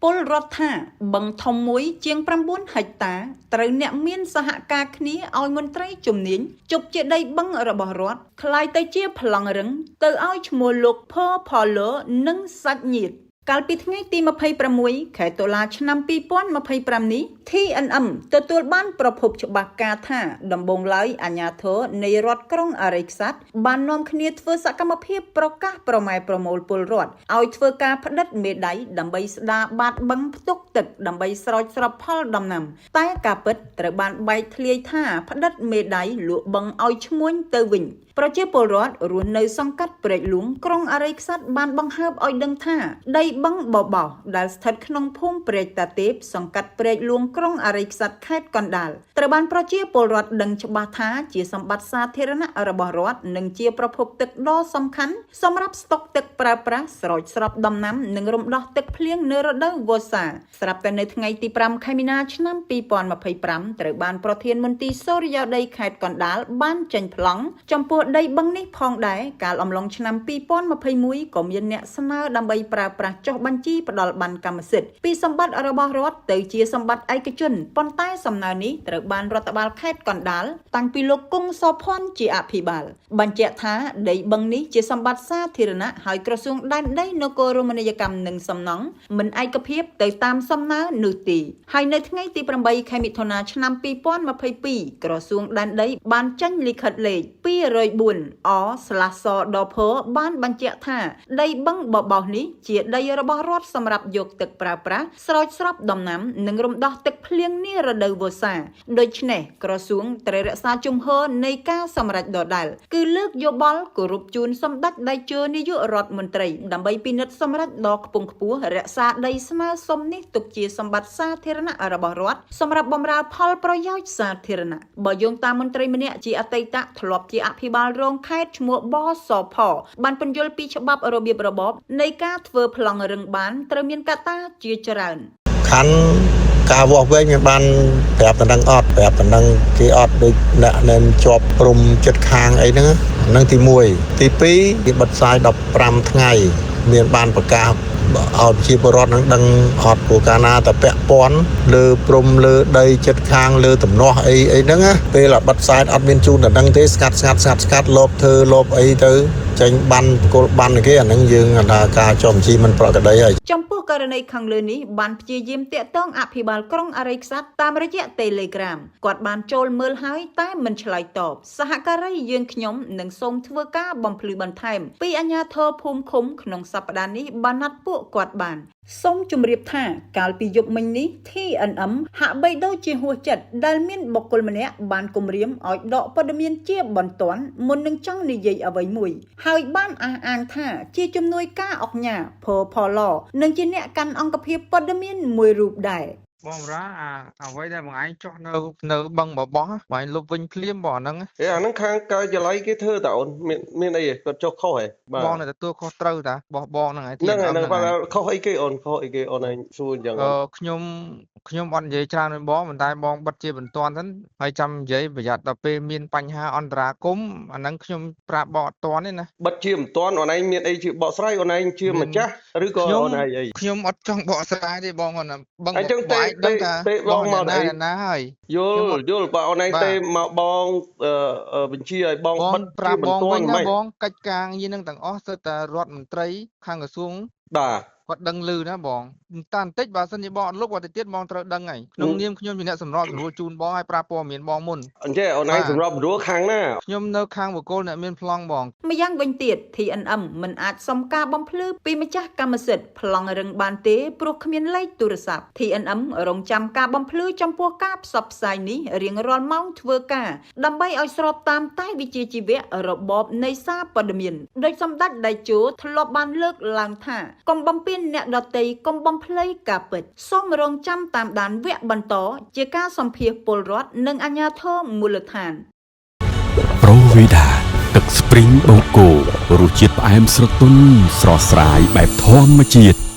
ពលរដ្ឋថាបឹងធំមួយជាង9ហិកតាត្រូវអ្នកមានសហការគ្នាឲ្យមន្ត្រីជំនាញជប់ជាដីបឹងរបស់រដ្ឋคล้ายទៅជាប្លង់រឹងទៅឲ្យឈ្មោះលោកផផលនិងសាច់ញាតិកាលពីថ្ងៃទី26ខែតុលាឆ្នាំ2025នេះ TNM ទទួលបានប្រភពច្បាស់ការថាដំបូងឡើយអាជ្ញាធរនៃរដ្ឋក្រុងអរិយខ្សាត់បាននាំគ្នាធ្វើសកម្មភាពប្រកាសប្រម៉ែប្រមូលពលរដ្ឋឲ្យធ្វើការផ្ដិតមេដៃដើម្បីស្ដារបាតបឹងផ្ទុកទឹកដើម្បីស្រោចស្រពផលដំណាំតែការពិតត្រូវបានបែកធ្លាយថាផ្ដិតមេដៃលក់បឹងឲ្យឈ្មួញទៅវិញប្រជាពលរដ្ឋរស់នៅសង្កាត់ព្រែកលួងក្រុងអរិយខ្សាត់បានបង្ហើបឲ្យដឹងថាដីបឹងបបោសដែលស្ថិតក្នុងភូមិព្រែកតាទេពសង្កាត់ព្រែកលួងក្រុងអរិយខ្សាត់ខេត្តកណ្ដាលត្រូវបានប្រជាពលរដ្ឋដឹងច្បាស់ថាជាសម្បត្តិសាធារណៈរបស់រដ្ឋនិងជាប្រភពទឹកដ៏សំខាន់សម្រាប់ស្តុកទឹកប្រើប្រាស់ស្រោចស្រពដំណាំនិងរំដោះទឹកភ្លៀងនៅរដូវវស្សាស្រាប់តែនៅថ្ងៃទី5ខែមីនាឆ្នាំ2025ត្រូវបានប្រធានមន្ទីរសូរិយោដីខេត្តកណ្ដាលបានចេញប្លង់ចំពោះដីបឹងនេះផងដែរកាលអំឡុងឆ្នាំ2021ក៏មានអ្នកស្នើដើម្បីប្រើប្រាស់ចុះបញ្ជីផ្ដាល់ប័ណ្ណកម្មសិទ្ធិពីសម្បត្តិរបស់រដ្ឋទៅជាសម្បត្តិឯកជនប៉ុន្តែសំណើនេះត្រូវបានរដ្ឋបាលខេត្តកណ្ដាលតាំងពីលោកគង់សោភ័ណ្ឌជាអភិបាលបញ្ជាក់ថាដីបឹងនេះជាសម្បត្តិសាធារណៈហើយក្រសួងដែនដីនគររមណីយកម្មនិងសំណង់មិនឯកភាពទៅតាមសំណើនោះទេហើយនៅថ្ងៃទី8ខែមិថុនាឆ្នាំ2022ក្រសួងដែនដីបានចេញលិខិតលេខ204 អ/សដភបានបញ្ជាក់ថាដីបឹងបបោសនេះជាដីរបស់រដ្ឋសម្រាប់យកទឹកប្រើប្រាស់ស្រោចស្រពដំណាំនិងរំដោះទឹកភ្លៀងនារដូវវស្សាដូច្នេះក្រសួងត្រូវរក្សាជំហរនៃការសម្រេចដដែលគឺលើកយោបល់គោរពជូនសម្ដេចតេជោនាយករដ្ឋមន្ត្រីដើម្បីពិនិត្យសម្រេចដ៏ខ្ពង់ខ្ពស់រក្សាដីស្នើសុំនេះទុកជាសម្បត្តិសាធារណៈរបស់រដ្ឋសម្រាប់បម្រើផលប្រយោជន៍សាធារណៈបើយោងតាមមន្ត្រីម្នាក់ជាអតីតធ្លាប់ជាអភិបាលរងខេត្តឈ្មោះបសផបានពន្យល់ពីច្បាប់របៀបរបបនៃការធ្វើប្លង់រឹងបានត្រូវមានកត្តាជាច្រើនខណ្ឌការវាស់វែងមានបានប្រាប់តំណឹងអត់ប្រាប់តំណឹងគេអត់ដូចអ្នកនៅជាប់ព្រំចិត្តខាងអីហ្នឹងទី1ទី2គេបិទផ្សាយ15ថ្ងៃមានបានប្រកាសឲ្យប្រជាពលរដ្ឋនឹងដឹងអត់ព្រោះកាលណាតែពាក់ព័ន្ធលើព្រំលើដីចិត្តខាងលើទំនាស់អីហ្នឹងពេលបិទផ្សាយអត់មានជូនតែដឹងទេស្កាត់លបធ្វើលបអីទៅចេញបានគោលបានគេអាហ្នឹងយើងថាការចុះបញ្ជីមិនប្រក្រតីហើយចំពោះករណីខាងលើនេះបានព្យាយាមតាក់ទងអភិបាលក្រុងអរិយខ្សាត់តាមរយៈ Telegram គាត់បានចូលមើលហើយតែមិនឆ្លើយតបសហការីយើងខ្ញុំនឹងសូមធ្វើការបំភ្លឺបន្ថែមពីអាជ្ញាធរភូមិឃុំក្នុងសប្តាហ៍នេះបានណាត់ពួកគាត់បានសូមជម្រាបថាកាលពីយប់មិញនេះ TNM ហាក់បីដូចជាហួសចិត្តដែលមានបុគ្គលម្នាក់បានគំរាមឲ្យដកព័ត៌មានជាបន្ទាន់មុននឹងចង់និយាយអ្វីមួយហើយបានអះអាងថាជាជំនួយការអង្គញាផផឡនិងជាអ្នកកាន់អង្គភាពព័ត៌មានមួយរូបដែរបងរាអ្វីដែលបងឯងចុះនៅបឹងបបោះបងឯងលុបវិញភ្លាមបងហ្នឹងអាហ្នឹងខាងកាយចល័យគេធ្វើតើអូនមានអីគាត់ចុះខុសហ៎បងនៅទទួលខុសត្រូវតាបោះបងហ្នឹងឯងហ្នឹងខុសអីគេអូនខុសអីគេអូនឯងសួរអញ្ចឹងខ្ញុំអត់និយាយច្រើនvớiបងប៉ុន្តែបងបិទជាបន្ទាន់ហ្នឹងហើយចាំនិយាយប្រយ័ត្នដល់ពេលមានបញ្ហាអន្តរាគមន៍អាហ្នឹងខ្ញុំប្រាប់បងអត់ទាន់ទេណាបិទជាមិនទាន់អូនឯងមានអីជាបកស្រាយអូនឯងជាម្ចាស់ឬក៏អូនឯងអីខ្ញុំអត់ចង់បកស្រាយទេបងគាត់បឹងអញ្ចឹងទេបងមកណាហើយយល់បើអូនឯងទេមកបងបញ្ជាឲ្យបងបិទប្រាប់បងវិញណាបងកិច្ចការងារនឹងទាំងអស់សិតតែរដ្ឋមន្ត្រីខាងក្រសួងបាទគាត់ដឹងលឺណាបងតាបន្តិចបើសិនជាបងអត់លុបគាត់ទៅទៀតបងត្រូវដឹងហើយក្នុងនាមខ្ញុំជាអ្នកសម្របសម្រួលជូនបងឲ្យប្រាប់ព័ត៌មានបងមុនអញ្ចឹងអូនឯងសម្របសម្រួលខាងណាខ្ញុំនៅខាងបុគ្គលអ្នកមានប្លង់បងម្យ៉ាងវិញទៀត TNM មិនអាចសុំការបំភ្លឺពីម្ចាស់កម្មសិទ្ធិប្លង់រឹងបានទេព្រោះគ្មានលេខទូរស័ព្ទ TNM រងចាំការបំភ្លឺចំពោះការផ្សព្វផ្សាយនេះរៀងរាល់ម៉ោងធ្វើការដើម្បីឲ្យស្របតាមតែវិជ្ជាជីវៈរបបនៃសារព័ត៌មានដោយសម្ដេចតេជោធ្លាប់បានលើកឡើងថាកុំបំពេញអ្នកដទៃកុំបំភ្លៃការពិតសូមរងចាំតាមដានវគ្គបន្តជាការសម្ភាសពលរដ្ឋនិងអាជ្ញាធរមូលដ្ឋានប្រូវីដាទឹកស្ព្រីងបូកគោរសជាតិផ្អែមស្រទន់ស្រស់ស្រាយបែបធម្មជាតិ